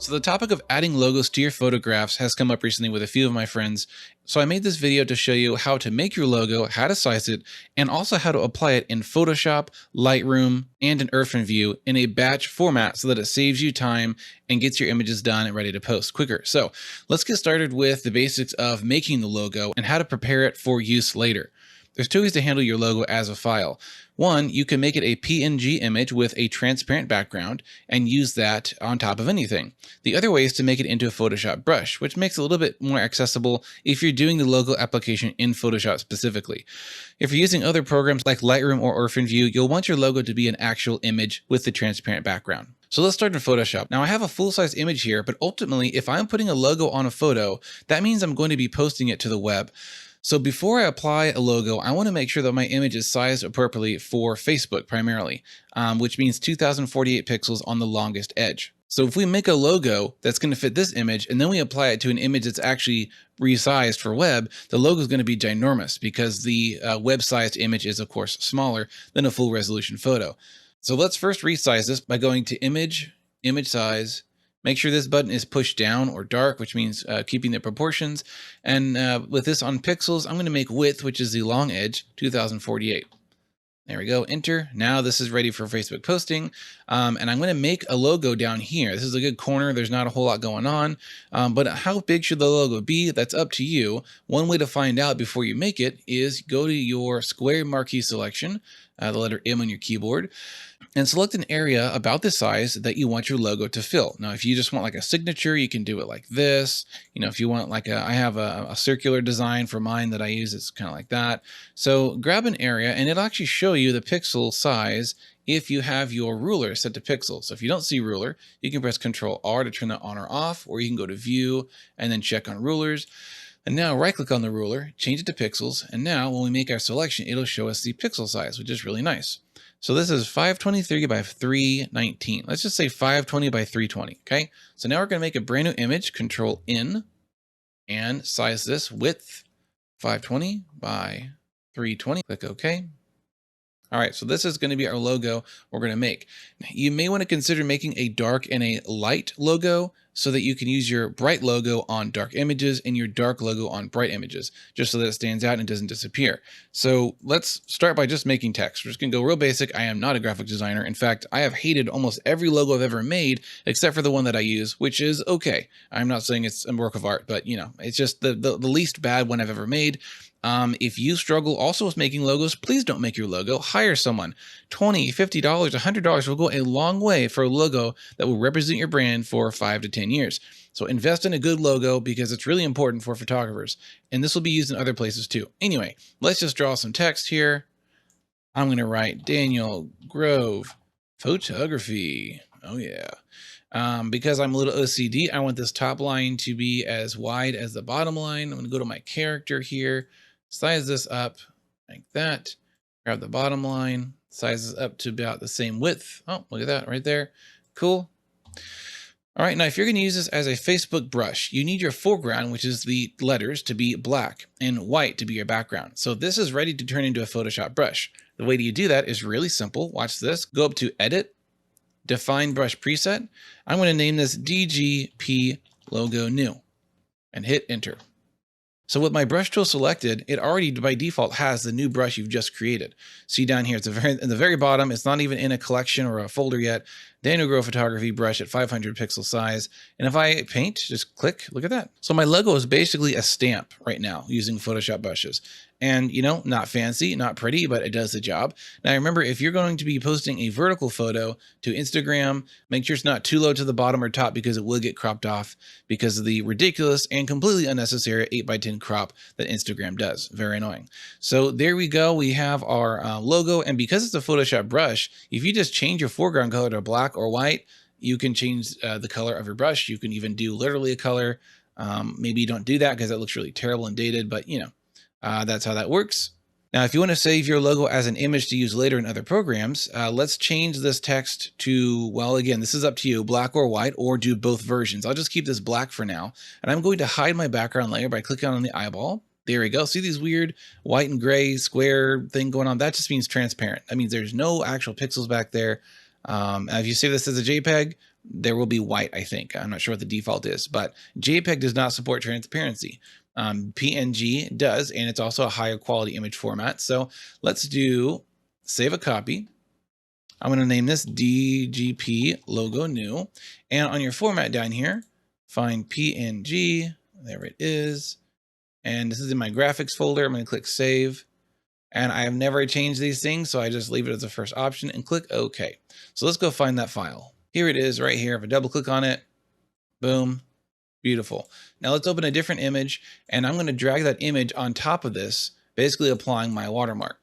So the topic of adding logos to your photographs has come up recently with a few of my friends. So I made this video to show you how to make your logo, how to size it, and also how to apply it in Photoshop, Lightroom, and in Irfanview in a batch format so that it saves you time and gets your images done and ready to post quicker. So let's get started with the basics of making the logo and how to prepare it for use later. There's two ways to handle your logo as a file. One, you can make it a PNG image with a transparent background and use that on top of anything. The other way is to make it into a Photoshop brush, which makes it a little bit more accessible if you're doing the logo application in Photoshop specifically. If you're using other programs like Lightroom or Irfanview, you'll want your logo to be an actual image with the transparent background. So let's start in Photoshop. Now I have a full-size image here, but ultimately if I'm putting a logo on a photo, that means I'm going to be posting it to the web. So before I apply a logo, I want to make sure that my image is sized appropriately for Facebook primarily, which means 2048 pixels on the longest edge. So if we make a logo that's going to fit this image and then we apply it to an image that's actually resized for web, the logo is going to be ginormous because the web-sized image is of course smaller than a full resolution photo. So let's first resize this by going to Image, Image Size. Make sure this button is pushed down or dark, which means keeping the proportions. And with this on pixels, I'm going to make width, which is the long edge, 2048. There we go, enter. Now this is ready for Facebook posting. And I'm going to make a logo down here. This is a good corner. There's not a whole lot going on. But how big should the logo be? That's up to you. One way to find out before you make it is go to your square marquee selection, the letter M on your keyboard, and select an area about the size that you want your logo to fill. Now, if you just want like a signature, you can do it like this. You know, if you want like I have a circular design for mine that I use, it's kind of like that. So grab an area and it'll actually show you the pixel size if you have your ruler set to pixels. So if you don't see ruler, you can press Control R to turn that on or off, or you can go to View and then check on rulers. And now right click on the ruler, change it to pixels. And now when we make our selection, it'll show us the pixel size, which is really nice. So this is 523 by 319. Let's just say 520 by 320. Okay. So now we're going to make a brand new image, Control N, and size this width 520 by 320. Click OK. All right, so this is going to be our logo we're going to make. You may want to consider making a dark and a light logo so that you can use your bright logo on dark images and your dark logo on bright images, just so that it stands out and doesn't disappear. So let's start by just making text. We're just going to go real basic. I am not a graphic designer. In fact, I have hated almost every logo I've ever made, except for the one that I use, which is okay. I'm not saying it's a work of art, but you know, it's just the least bad one I've ever made. If you struggle also with making logos, please don't make your logo. Hire someone. $20, $50, $100 will go a long way for a logo that will represent your brand for 5 to 10 years. So invest in a good logo because it's really important for photographers. And this will be used in other places too. Anyway, let's just draw some text here. I'm going to write Daniel Grove Photography. Oh yeah. Because I'm a little OCD, I want this top line to be as wide as the bottom line. I'm going to go to my character here. Size this up like that, grab the bottom line, size this up to about the same width. Oh, look at that right there. Cool. All right, now if you're going to use this as a Facebook brush, you need your foreground, which is the letters, to be black and white to be your background. So this is ready to turn into a Photoshop brush. The way that you do that is really simple. Watch this. Go up to Edit, Define Brush Preset. I'm going to name this DGP Logo New and hit Enter. So with my brush tool selected, it already by default has the new brush you've just created. See down here, it's in the very bottom. It's not even in a collection or a folder yet. Daniel Grove Photography brush at 500 pixel size. And if I paint, just click, look at that. So my logo is basically a stamp right now using Photoshop brushes. And you know, not fancy, not pretty, but it does the job. Now remember, if you're going to be posting a vertical photo to Instagram, make sure it's not too low to the bottom or top because it will get cropped off because of the ridiculous and completely unnecessary 8x10 crop that Instagram does. Very annoying. So there we go. We have our logo. And because it's a Photoshop brush, if you just change your foreground color to black or white, you can change the color of your brush. You can even do literally a color. Maybe you don't do that because that looks really terrible and dated, but you know, that's how that works. Now, if you want to save your logo as an image to use later in other programs, let's change this text to, well, again, this is up to you, black or white, or do both versions. I'll just keep this black for now. And I'm going to hide my background layer by clicking on the eyeball. There we go. See these weird white and gray square thing going on? That just means transparent. That means there's no actual pixels back there. If you save this as a JPEG, there will be white, I think. I'm not sure what the default is, but JPEG does not support transparency. PNG does, and it's also a higher quality image format. So let's do save a copy. I'm going to name this DGP logo new. And on your format down here, find PNG. There it is. And this is in my graphics folder. I'm going to click save. And I have never changed these things, so I just leave it as the first option and click OK. So let's go find that file. Here it is right here. If I double click on it, boom, beautiful. Now let's open a different image, and I'm going to drag that image on top of this, basically applying my watermark.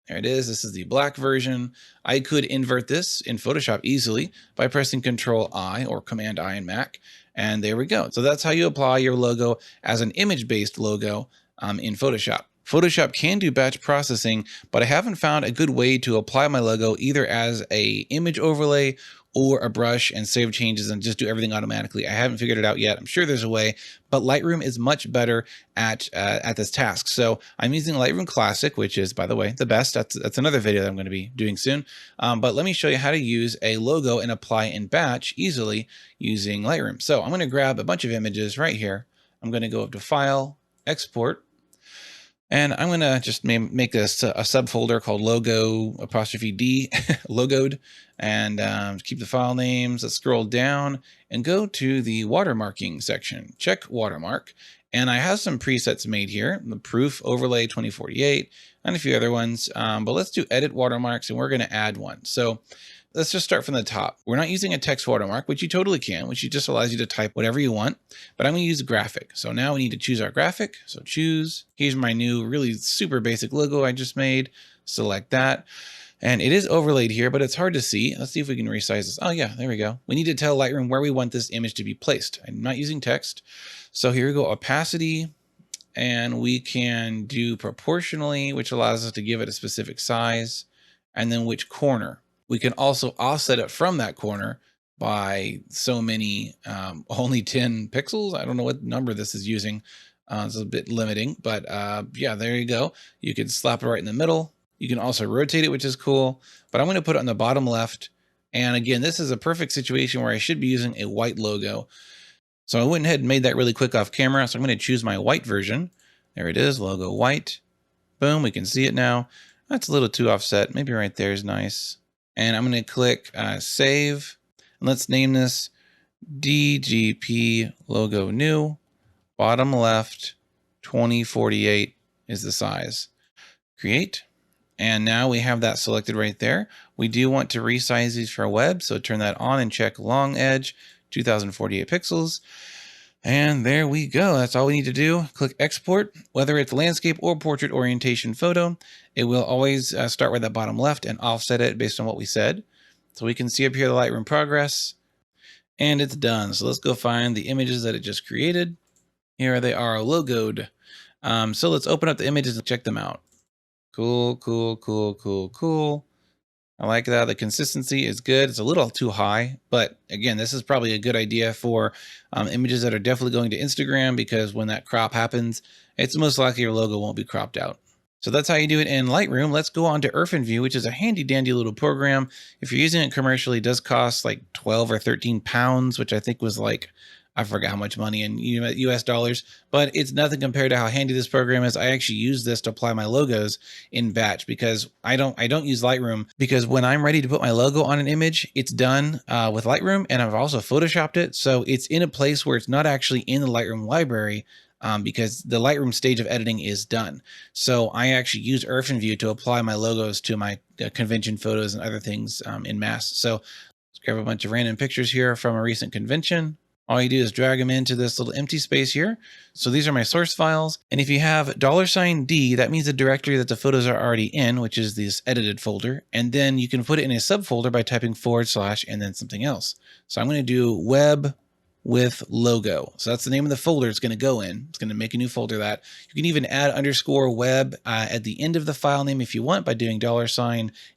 There it is. This is the black version. I could invert this in Photoshop easily by pressing Control I or Command I in Mac. And there we go. So that's how you apply your logo as an image-based logo in Photoshop. Photoshop can do batch processing, but I haven't found a good way to apply my logo either as a image overlay or a brush and save changes and just do everything automatically. I haven't figured it out yet. I'm sure there's a way, but Lightroom is much better at this task. So I'm using Lightroom Classic, which is, by the way, the best. That's another video that I'm going to be doing soon. But let me show you how to use a logo and apply in batch easily using Lightroom. So I'm going to grab a bunch of images right here. I'm going to go up to File, Export. And I'm going to just make this a subfolder called logo 'D logoed, and keep the file names. Let's scroll down and go to the watermarking section. Check watermark. And I have some presets made here, the proof overlay 2048 and a few other ones. But let's do edit watermarks, and we're going to add one. So let's just start from the top. We're not using a text watermark, which you totally can, which just allows you to type whatever you want, but I'm going to use a graphic. So now we need to choose our graphic. So choose, here's my new really super basic logo I just made. Select that. And it is overlaid here, but it's hard to see. Let's see if we can resize this. Oh yeah, there we go. We need to tell Lightroom where we want this image to be placed. I'm not using text. So here we go, opacity, and we can do proportionally, which allows us to give it a specific size, and then which corner. We can also offset it from that corner by so many, only 10 pixels. I don't know what number this is using. It's a bit limiting, but yeah, there you go. You can slap it right in the middle. You can also rotate it, which is cool, but I'm going to put it on the bottom left. And again, this is a perfect situation where I should be using a white logo. So I went ahead and made that really quick off camera. So I'm going to choose my white version. There it is, logo white. Boom, we can see it now. That's a little too offset. Maybe right there is nice. And I'm going to click save. And let's name this DGP logo new. Bottom left, 2048 is the size. Create. And now we have that selected right there. We do want to resize these for web. So turn that on and check long edge, 2048 pixels. And there we go. That's all we need to do. Click export. Whether it's landscape or portrait orientation photo, it will always start with that bottom left and offset it based on what we said. So we can see up here the Lightroom progress, and it's done. So let's go find the images that it just created. Here they are logoed. So let's open up the images and check them out. Cool, cool, cool, cool, cool. I like that. The consistency is good. It's a little too high, but again, this is probably a good idea for images that are definitely going to Instagram, because when that crop happens, it's most likely your logo won't be cropped out. So that's how you do it in Lightroom. Let's go on to Irfanview, which is a handy dandy little program. If you're using it commercially, it does cost like 12 or 13 pounds, which I think was like, I forgot how much money in US dollars, but it's nothing compared to how handy this program is. I actually use this to apply my logos in batch, because I don't use Lightroom, because when I'm ready to put my logo on an image, it's done with Lightroom, and I've also Photoshopped it. So it's in a place where it's not actually in the Lightroom library, because the Lightroom stage of editing is done. So I actually use Irfanview to apply my logos to my convention photos and other things in mass. So let's grab a bunch of random pictures here from a recent convention. All you do is drag them into this little empty space here. So these are my source files. And if you have $D, that means the directory that the photos are already in, which is this edited folder. And then you can put it in a subfolder by typing / and then something else. So I'm going to do web with logo. So that's the name of the folder it's going to go in. It's going to make a new folder that you can even add _web at the end of the file name if you want by doing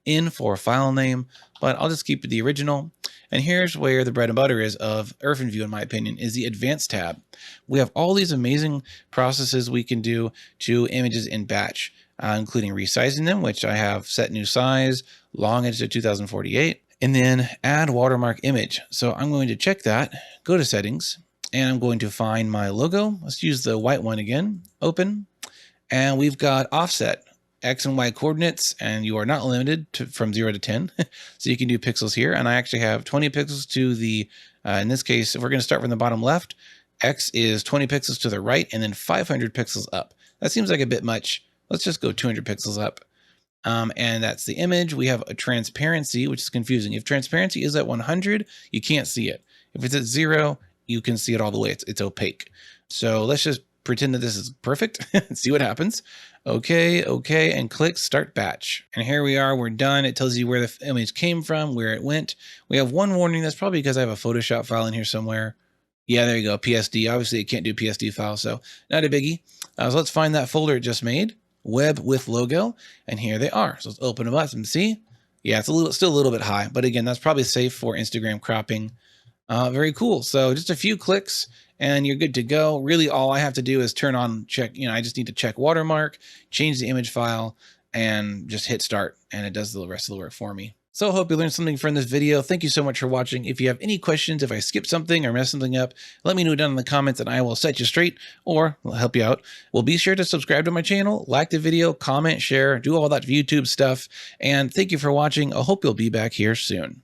$in for file name, but I'll just keep the original. And here's where the bread and butter is of Irfanview, in my opinion, is the advanced tab. We have all these amazing processes we can do to images in batch, including resizing them, which I have set new size, long edge to 2048. and then add watermark image. So I'm going to check that, go to settings, and I'm going to find my logo. Let's use the white one again, open, and we've got offset, X and Y coordinates, and you are not limited to from 0 to 10. So you can do pixels here. And I actually have 20 pixels to the, in this case, if we're going to start from the bottom left, X is 20 pixels to the right, and then 500 pixels up. That seems like a bit much. Let's just go 200 pixels up. And that's the image. We have a transparency, which is confusing. If transparency is at 100, you can't see it. If it's at 0, you can see it all the way. It's opaque. So let's just pretend that this is perfect and see what happens. Okay, and click Start Batch. And here we are, we're done. It tells you where the image came from, where it went. We have one warning. That's probably because I have a Photoshop file in here somewhere. Yeah, there you go, PSD. Obviously, it can't do PSD file, so not a biggie. So let's find that folder it just made. Web with logo, and here they are. So let's open them up and see. Yeah, it's still a little bit high, but again, that's probably safe for Instagram cropping. Very cool. So just a few clicks and you're good to go. Really, all I have to do is turn on, check, I just need to check watermark, change the image file, and just hit start, and it does the rest of the work for me. So I hope you learned something from this video. Thank you so much for watching. If you have any questions, if I skipped something or messed something up, let me know down in the comments and I will set you straight or I'll help you out. Well, be sure to subscribe to my channel, like the video, comment, share, do all that YouTube stuff. And thank you for watching. I hope you'll be back here soon.